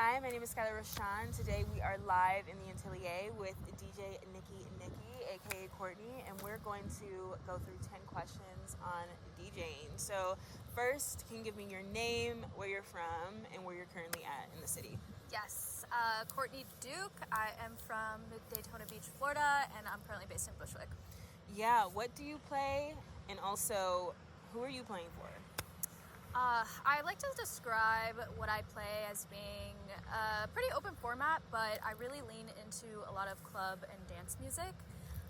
Hi, my name is Skylar Rashan. Today we are live in the Atelier with DJ Nikki Nikki, aka Courtney, and we're going to go through 10 questions on DJing. So, first, can you give me your name, where you're from, and where you're currently at in the city? Yes, Courtney Duke. I am from Daytona Beach, Florida, and I'm currently based in Bushwick. Yeah, what do you play, and also, who are you playing for? I like to describe what I play as being a pretty open format, but I really lean into a lot of club and dance music.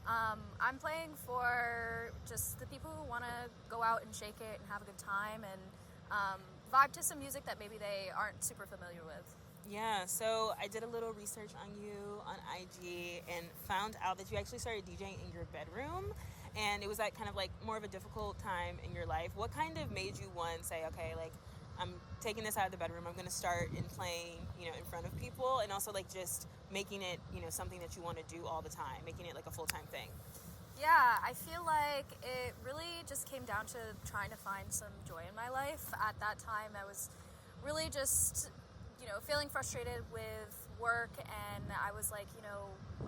I'm playing for just the people who want to go out and shake it and have a good time and vibe to some music that maybe they aren't super familiar with. Yeah, so I did a little research on you on IG and found out that you actually started DJing in your bedroom, and it was like kind of like more of a difficult time in your life. What kind of made you one say, okay, like I'm taking this out of the bedroom, I'm going to start in playing, in front of people, and also like just making it, something that you want to do all the time, making it like a full-time thing? Yeah, I feel like it really just came down to trying to find some joy in my life. At that time, I was really just feeling frustrated with work, and I was like,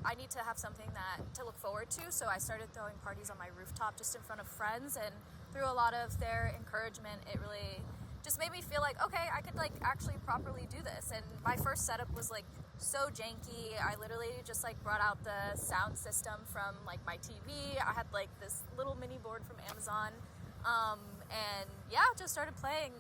I need to have something to look forward to. So I started throwing parties on my rooftop just in front of friends, and through a lot of their encouragement, it really just made me feel like, okay, I could like actually properly do this. And my first setup was like so janky. I literally just like brought out the sound system from like my TV. I had like this little mini board from Amazon. And yeah, just started playing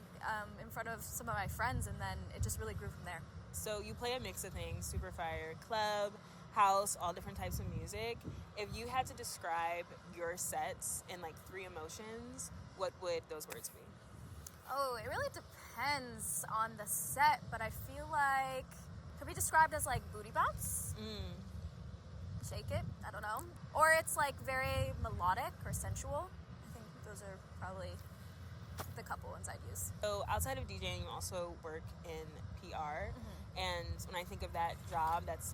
in front of some of my friends, and then it just really grew from there. So you play a mix of things, super fire, club, house, all different types of music. If you had to describe your sets in like 3 emotions, what would those words be? Oh, it really depends on the set, but I feel like it could be described as like booty bounce. Shake it, I don't know. Or it's like very melodic or sensual. I think those are probably the couple ones I'd use. So outside of DJing, you also work in PR. And when I think of that job, that's,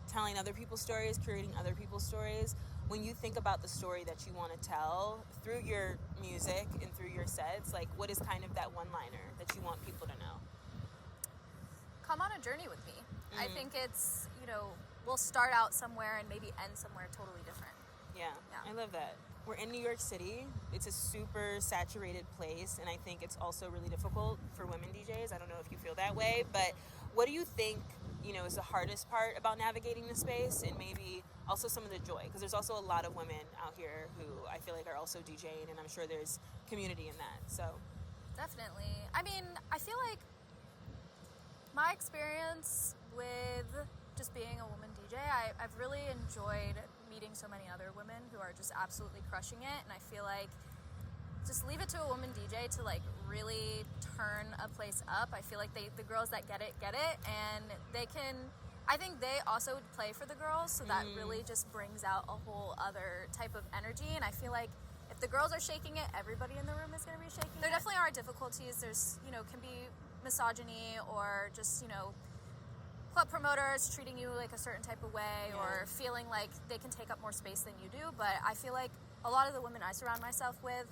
telling other people's stories, curating other people's stories. When you think about the story that you want to tell through your music and through your sets, like what is kind of that one-liner that you want people to know? Come on a journey with me. I think it's, we'll start out somewhere and maybe end somewhere totally different. Yeah, I love that. We're in New York City. It's a super saturated place, and I think it's also really difficult for women DJs. I don't know if you feel that way, but what do you think, is the hardest part about navigating the space, and maybe also some of the joy? Because there's also a lot of women out here who I feel like are also DJing, and I'm sure there's community in that. So definitely. I mean, I feel like my experience with just being a woman DJ, I've really enjoyed meeting so many other women who are just absolutely crushing it, and I feel like just leave it to a woman DJ to like really turn a place up. I feel like the girls that get it, and I think they also play for the girls, so that really just brings out a whole other type of energy, and I feel like if the girls are shaking it, everybody in the room is going to be shaking it. There definitely are difficulties. There's, can be misogyny or just, club promoters treating you like a certain type of way or feeling like they can take up more space than you do. But I feel like a lot of the women I surround myself with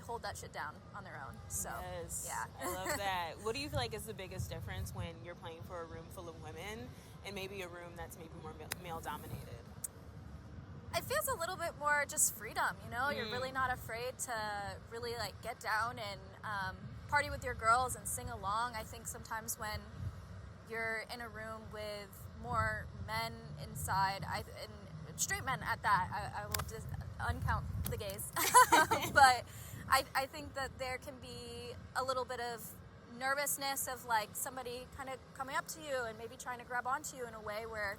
hold that shit down on their own. So, yes, yeah. I love that. What do you feel like is the biggest difference when you're playing for a room full of women and maybe a room that's maybe more male-dominated? It feels a little bit more just freedom, You're really not afraid to really like get down and party with your girls and sing along. I think sometimes when you're in a room with more men inside, and straight men at that, I will just uncount the gays, but I think that there can be a little bit of nervousness of like somebody kind of coming up to you and maybe trying to grab onto you in a way where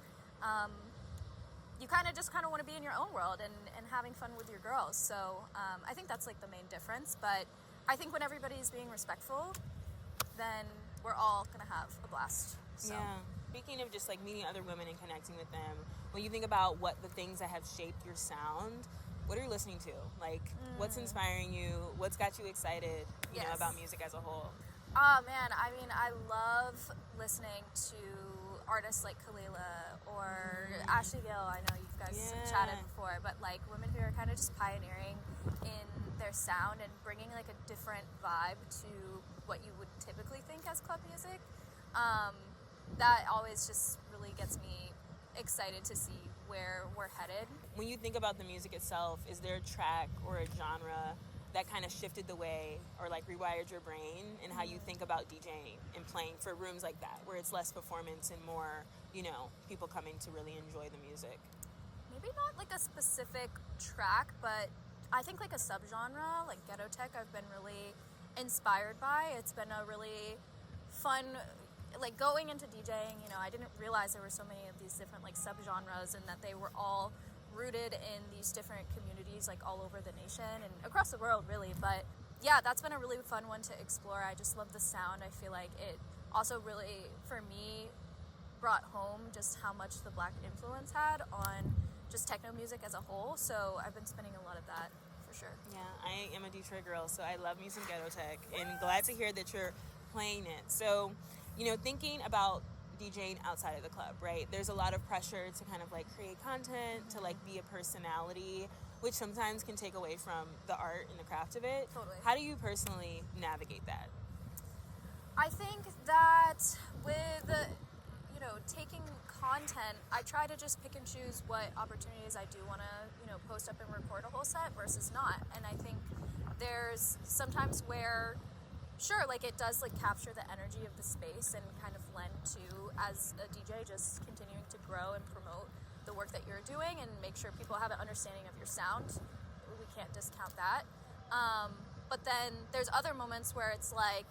you kind of want to be in your own world and having fun with your girls. So I think that's like the main difference. But I think when everybody's being respectful, then we're all going to have a blast. So. Yeah. Speaking of just like meeting other women and connecting with them, when you think about what the things that have shaped your sound, what are you listening to? Like, what's inspiring you? What's got you excited, you know, about music as a whole? Oh, man. I mean, I love listening to artists like Kalila or Ashley Gill. I know you guys have chatted before, but like women who are kind of just pioneering in their sound and bringing like a different vibe to what you would typically think as club music. that always just really gets me excited to see where we're headed. When you think about the music itself, is there a track or a genre that kind of shifted the way or like rewired your brain and how you think about DJing and playing for rooms like that where it's less performance and more, you know, people coming to really enjoy the music? Maybe not like a specific track, but I think like a subgenre, like ghetto tech, I've been really inspired by. It's been a really fun, like going into DJing, you know, I didn't realize there were so many of these different like subgenres and that they were all rooted in these different communities like all over the nation and across the world really. But yeah, that's been a really fun one to explore. I just love the sound. I feel like it also really, for me, brought home just how much the Black influence had on just techno music as a whole. So I've been spending a lot of that for sure. Yeah, I am a Detroit girl, so I love me some ghetto tech and glad to hear that you're playing it. So, you know, thinking about DJing outside of the club, right? There's a lot of pressure to kind of like create content, to like be a personality, which sometimes can take away from the art and the craft of it. Totally. How do you personally navigate that? I think that with, you know, taking content, I try to just pick and choose what opportunities I do want to, you know, post up and record a whole set versus not. And I think there's sometimes where, sure, like it does like capture the energy of the space and kind of lend to, as a DJ, just continuing to grow and promote the work that you're doing and make sure people have an understanding of your sound. We can't discount that. But then there's other moments where it's like,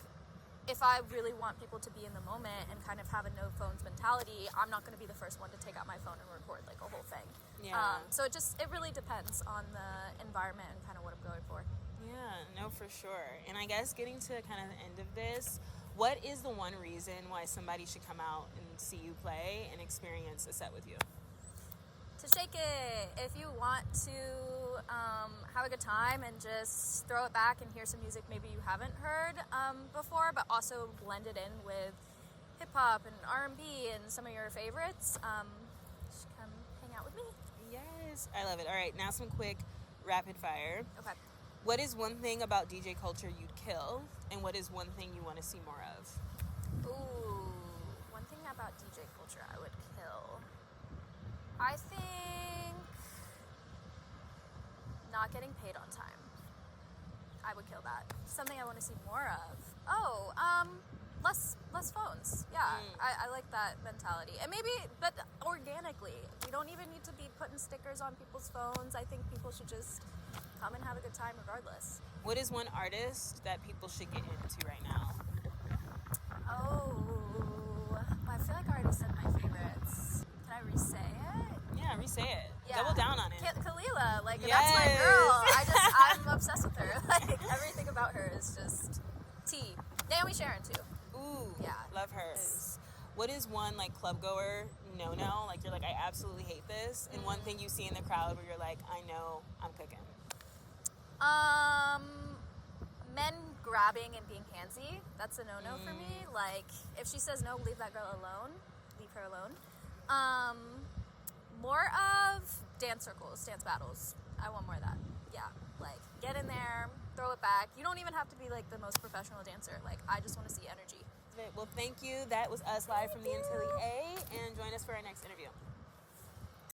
if I really want people to be in the moment and kind of have a no phones mentality, I'm not going to be the first one to take out my phone and record like a whole thing. Yeah. So it really depends on the environment and kind of what I'm going for. Yeah, no, for sure. And I guess getting to kind of the end of this, what is the one reason why somebody should come out and see you play and experience a set with you? To shake it. If you want to have a good time and just throw it back and hear some music maybe you haven't heard before, but also blend it in with hip-hop and R&B and some of your favorites, just come hang out with me. Yes, I love it. All right, now some quick rapid fire. Okay. What is one thing about DJ culture you'd kill, and what is one thing you want to see more of? Ooh, one thing about DJ culture I would kill. I think not getting paid on time. I would kill that. Something I want to see more of. Oh, less phones. Yeah, I like that mentality. And maybe, but organically. We don't even need to be putting stickers on people's phones. I think people should just come and have a good time regardless. What is one artist that people should get into right now? Oh, I feel like I already said my favorites. Can I re-say it? Yeah, re-say it. Yeah. Double down on it. Kalila, like, Yes. that's my girl. I'm obsessed with her. Like, everything about her is just tea. Naomi Sharon, too. Ooh, Yeah. love her. What is one, like, club goer no-no? Like, you're like, I absolutely hate this. And one thing you see in the crowd where you're like, I know I'm cooking. Men grabbing and being handsy. That's a no-no for me. Like, if she says no, leave that girl alone. Leave her alone. More of dance circles, dance battles. I want more of that. Yeah, like, get in there, throw it back. You don't even have to be, like, the most professional dancer. Like, I just want to see energy. Well, thank you. That was us live from the Atelier, and join us for our next interview.